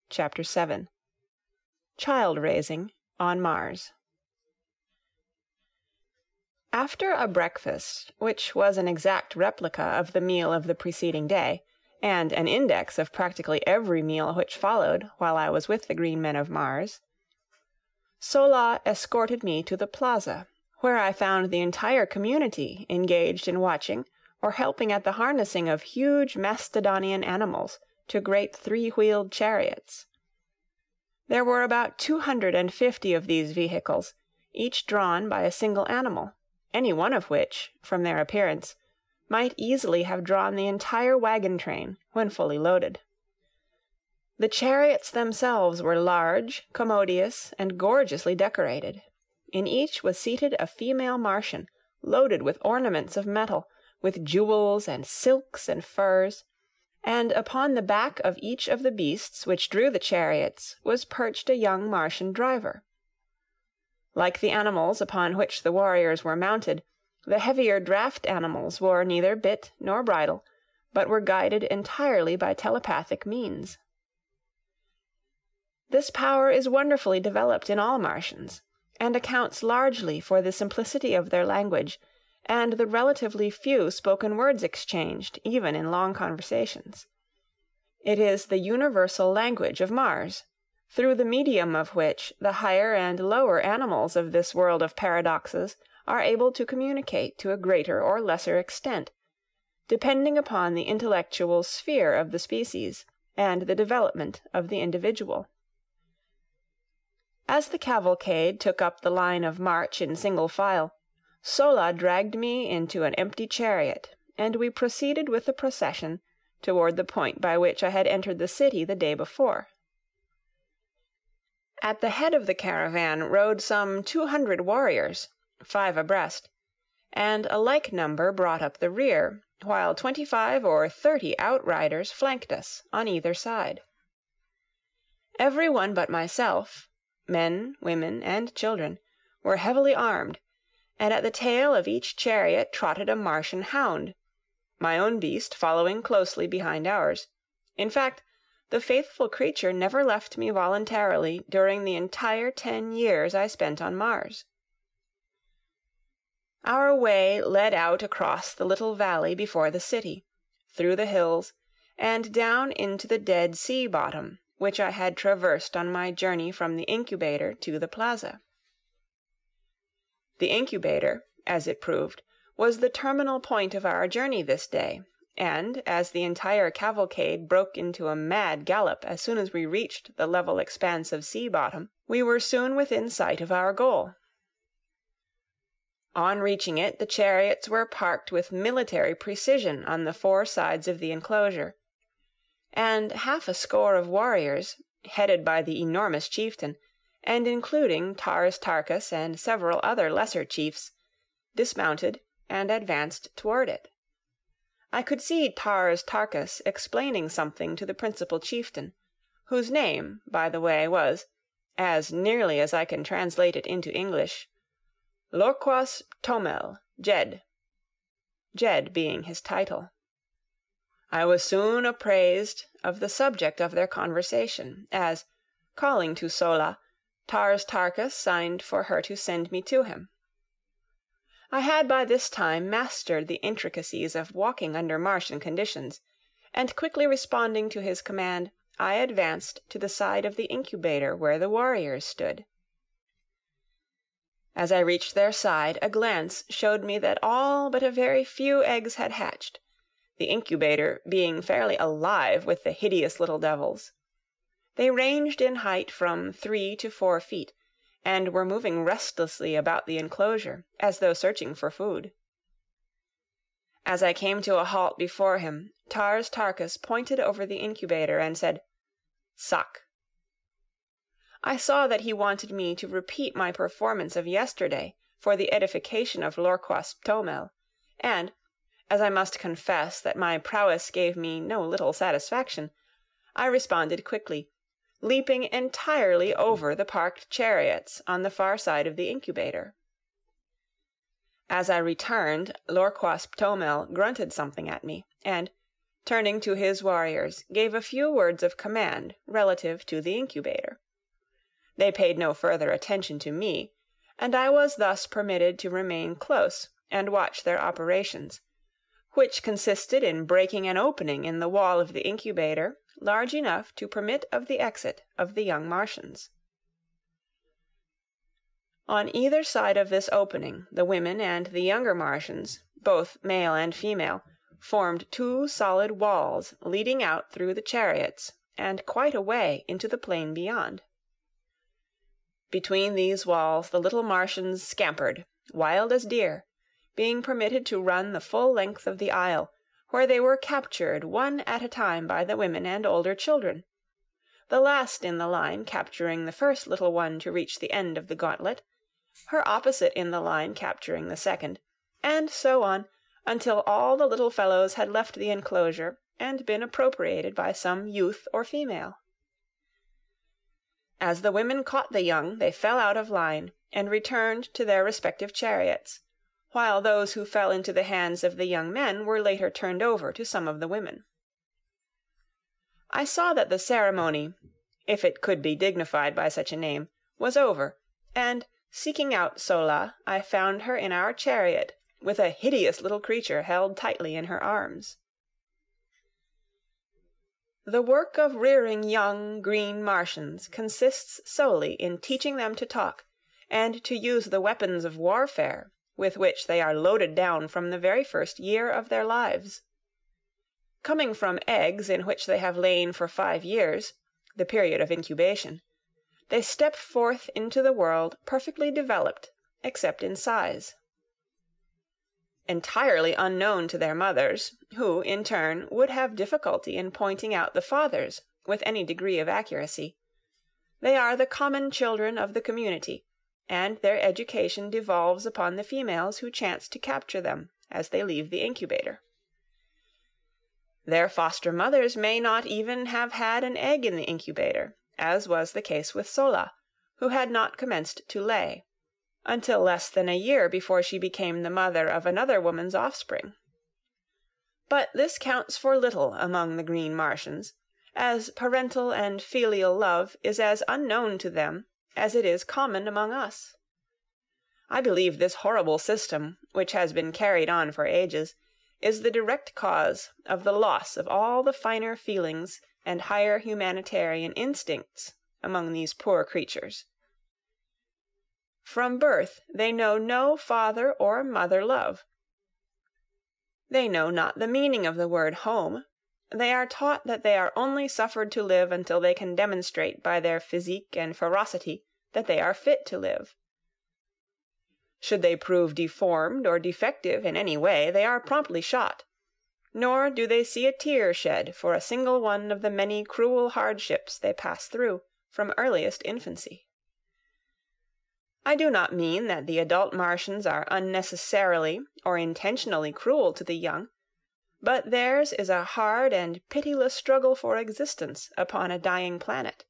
Chapter 7 Child-Raising on Mars. After a breakfast, which was an exact replica of the meal of the preceding day, and an index of practically every meal which followed while I was with the Green Men of Mars, Zola escorted me to the plaza, where I found the entire community engaged in watching or helping at the harnessing of huge Mastodonian animals to great three-wheeled chariots. There were about 250 of these vehicles, each drawn by a single animal, any one of which, from their appearance, might easily have drawn the entire wagon train when fully loaded. The chariots themselves were large, commodious, and gorgeously decorated. In each was seated a female Martian, loaded with ornaments of metal, with jewels and silks and furs, and upon the back of each of the beasts which drew the chariots was perched a young Martian driver. Like the animals upon which the warriors were mounted, the heavier draft animals wore neither bit nor bridle, but were guided entirely by telepathic means. This power is wonderfully developed in all Martians, and accounts largely for the simplicity of their language and the relatively few spoken words exchanged, even in long conversations. It is the universal language of Mars, through the medium of which the higher and lower animals of this world of paradoxes are able to communicate to a greater or lesser extent, depending upon the intellectual sphere of the species and the development of the individual. As the cavalcade took up the line of march in single file, Zola dragged me into an empty chariot, and we proceeded with the procession toward the point by which I had entered the city the day before. At the head of the caravan rode some 200 warriors, 5 abreast, and a like number brought up the rear, while 25 or 30 outriders flanked us on either side. Every one but myself, men, women, and children, were heavily armed, and at the tail of each chariot trotted a Martian hound, my own beast following closely behind ours. In fact, the faithful creature never left me voluntarily during the entire 10 years I spent on Mars. Our way led out across the little valley before the city, through the hills, and down into the Dead Sea bottom, which I had traversed on my journey from the incubator to the plaza. The incubator, as it proved, was the terminal point of our journey this day, and, as the entire cavalcade broke into a mad gallop as soon as we reached the level expanse of sea bottom, we were soon within sight of our goal. On reaching it, the chariots were parked with military precision on the 4 sides of the enclosure, and half a score of warriors, headed by the enormous chieftain, and including Tars Tarkas and several other lesser chiefs, dismounted and advanced toward it. I could see Tars Tarkas explaining something to the principal chieftain, whose name, by the way, was, as nearly as I can translate it into English, Lorquas Ptomel, Jed, Jed being his title. I was soon apprised of the subject of their conversation, as, calling to Zola, Tars Tarkas signed for her to send me to him. I had by this time mastered the intricacies of walking under Martian conditions, and quickly responding to his command, I advanced to the side of the incubator where the warriors stood. As I reached their side, a glance showed me that all but a very few eggs had hatched, the incubator being fairly alive with the hideous little devils. They ranged in height from 3 to 4 feet, and were moving restlessly about the enclosure, as though searching for food. As I came to a halt before him, Tars Tarkas pointed over the incubator and said, "Suck." I saw that he wanted me to repeat my performance of yesterday for the edification of Lorquas Ptomel, and, as I must confess that my prowess gave me no little satisfaction, I responded quickly, leaping entirely over the parked chariots on the far side of the incubator. As I returned, Lorquas Ptomel grunted something at me, and, turning to his warriors, gave a few words of command relative to the incubator. They paid no further attention to me, and I was thus permitted to remain close and watch their operations, which consisted in breaking an opening in the wall of the incubator large enough to permit of the exit of the young Martians. On either side of this opening the women and the younger Martians, both male and female, formed two solid walls leading out through the chariots and quite away into the plain beyond. Between these walls the little Martians scampered, wild as deer, being permitted to run the full length of the aisle, where they were captured one at a time by the women and older children, the last in the line capturing the first little one to reach the end of the gauntlet, her opposite in the line capturing the second, and so on, until all the little fellows had left the enclosure and been appropriated by some youth or female. As the women caught the young, they fell out of line, and returned to their respective chariots, while those who fell into the hands of the young men were later turned over to some of the women. I saw that the ceremony, if it could be dignified by such a name, was over, and, seeking out Sola, I found her in our chariot, with a hideous little creature held tightly in her arms. The work of rearing young, green Martians consists solely in teaching them to talk, and to use the weapons of warfare, with which they are loaded down from the very first year of their lives. Coming from eggs in which they have lain for 5 years, the period of incubation, they step forth into the world perfectly developed, except in size. Entirely unknown to their mothers, who, in turn, would have difficulty in pointing out the fathers with any degree of accuracy, they are the common children of the community, and their education devolves upon the females who chance to capture them as they leave the incubator. Their foster mothers may not even have had an egg in the incubator, as was the case with Sola, who had not commenced to lay, until less than a year before she became the mother of another woman's offspring. But this counts for little among the green Martians, as parental and filial love is as unknown to them as it is common among us. I believe this horrible system, which has been carried on for ages, is the direct cause of the loss of all the finer feelings and higher humanitarian instincts among these poor creatures. From birth they know no father or mother love. They know not the meaning of the word home. They are taught that they are only suffered to live until they can demonstrate by their physique and ferocity that they are fit to live. Should they prove deformed or defective in any way, they are promptly shot, nor do they see a tear shed for a single one of the many cruel hardships they pass through from earliest infancy. I do not mean that the adult Martians are unnecessarily or intentionally cruel to the young, but theirs is a hard and pitiless struggle for existence upon a dying planet,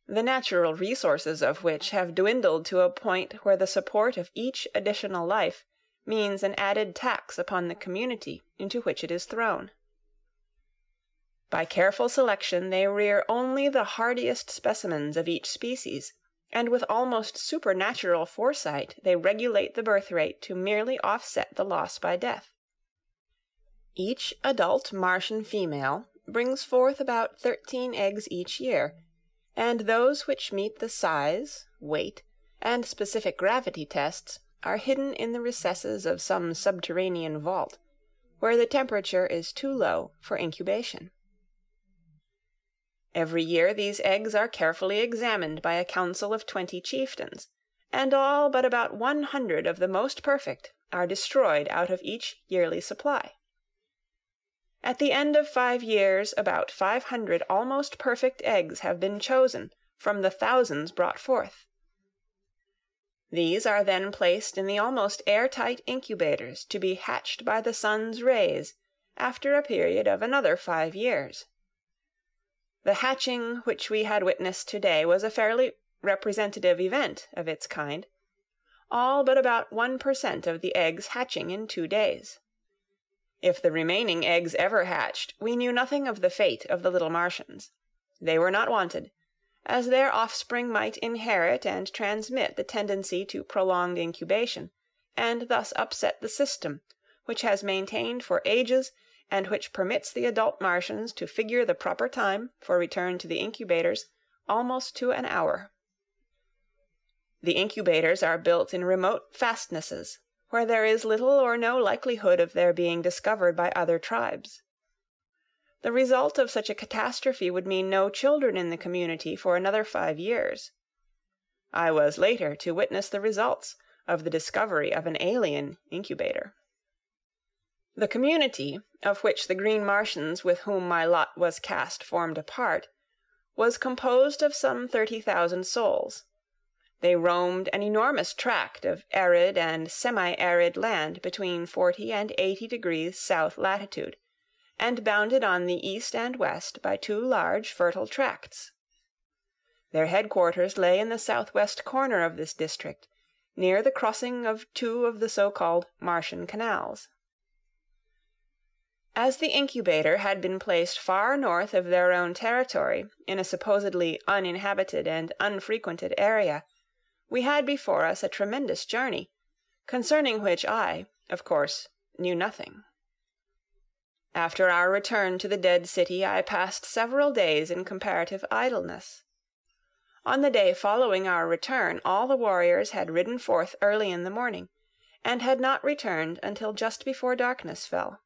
the natural resources of which have dwindled to a point where the support of each additional life means an added tax upon the community into which it is thrown. By careful selection they rear only the hardiest specimens of each species, and with almost supernatural foresight they regulate the birth rate to merely offset the loss by death. Each adult Martian female brings forth about 13 eggs each year, and those which meet the size, weight, and specific gravity tests are hidden in the recesses of some subterranean vault, where the temperature is too low for incubation. Every year these eggs are carefully examined by a council of 20 chieftains, and all but about 100 of the most perfect are destroyed out of each yearly supply. At the end of 5 years, about 500 almost perfect eggs have been chosen from the thousands brought forth. These are then placed in the almost airtight incubators to be hatched by the sun's rays after a period of another 5 years. The hatching which we had witnessed today was a fairly representative event of its kind, all but about 1% of the eggs hatching in 2 days. If the remaining eggs ever hatched, we knew nothing of the fate of the little Martians. They were not wanted, as their offspring might inherit and transmit the tendency to prolonged incubation, and thus upset the system which has maintained for ages and which permits the adult Martians to figure the proper time for return to the incubators almost to an hour. The incubators are built in remote fastnesses, where there is little or no likelihood of their being discovered by other tribes. The result of such a catastrophe would mean no children in the community for another 5 years. I was later to witness the results of the discovery of an alien incubator. The community, of which the green Martians with whom my lot was cast formed a part, was composed of some 30,000 souls. They roamed an enormous tract of arid and semi-arid land between 40 and 80 degrees south latitude, and bounded on the east and west by 2 large fertile tracts. Their headquarters lay in the southwest corner of this district, near the crossing of 2 of the so-called Martian canals. As the incubator had been placed far north of their own territory, in a supposedly uninhabited and unfrequented area, we had before us a tremendous journey, concerning which I, of course, knew nothing. After our return to the dead city, I passed several days in comparative idleness. On the day following our return, all the warriors had ridden forth early in the morning, and had not returned until just before darkness fell.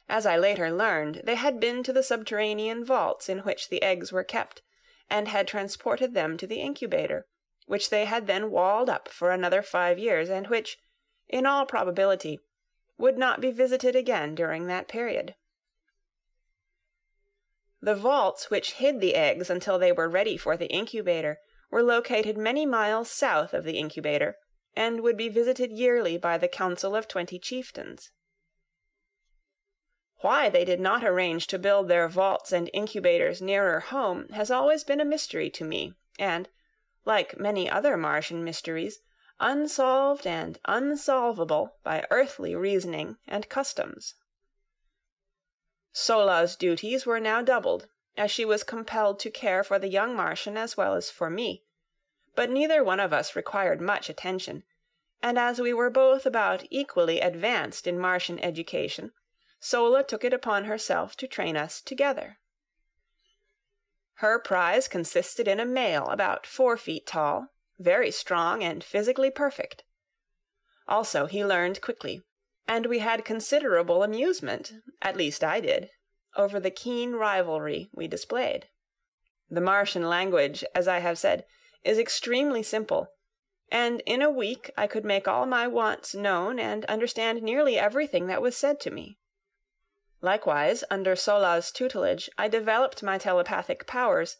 As I later learned, they had been to the subterranean vaults in which the eggs were kept, and had transported them to the incubator, which they had then walled up for another 5 years, and which, in all probability, would not be visited again during that period. The vaults which hid the eggs until they were ready for the incubator were located many miles south of the incubator, and would be visited yearly by the council of 20 chieftains. Why they did not arrange to build their vaults and incubators nearer home has always been a mystery to me, and, like many other Martian mysteries, unsolved and unsolvable by earthly reasoning and customs. Sola's duties were now doubled, as she was compelled to care for the young Martian as well as for me, but neither one of us required much attention, and as we were both about equally advanced in Martian education, Sola took it upon herself to train us together. Her prize consisted in a male about 4 feet tall, very strong and physically perfect. Also he learned quickly, and we had considerable amusement, at least I did, over the keen rivalry we displayed. The Martian language, as I have said, is extremely simple, and in a week I could make all my wants known and understand nearly everything that was said to me. Likewise, under Sola's tutelage, I developed my telepathic powers,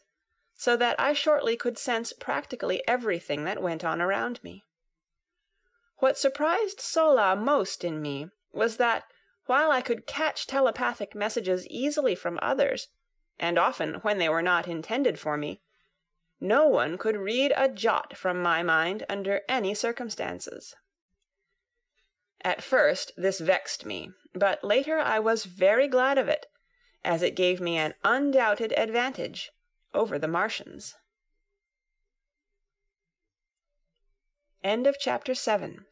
so that I shortly could sense practically everything that went on around me. What surprised Sola most in me was that, while I could catch telepathic messages easily from others, and often when they were not intended for me, no one could read a jot from my mind under any circumstances. At first this vexed me, but later I was very glad of it, as it gave me an undoubted advantage over the Martians. End of chapter 7.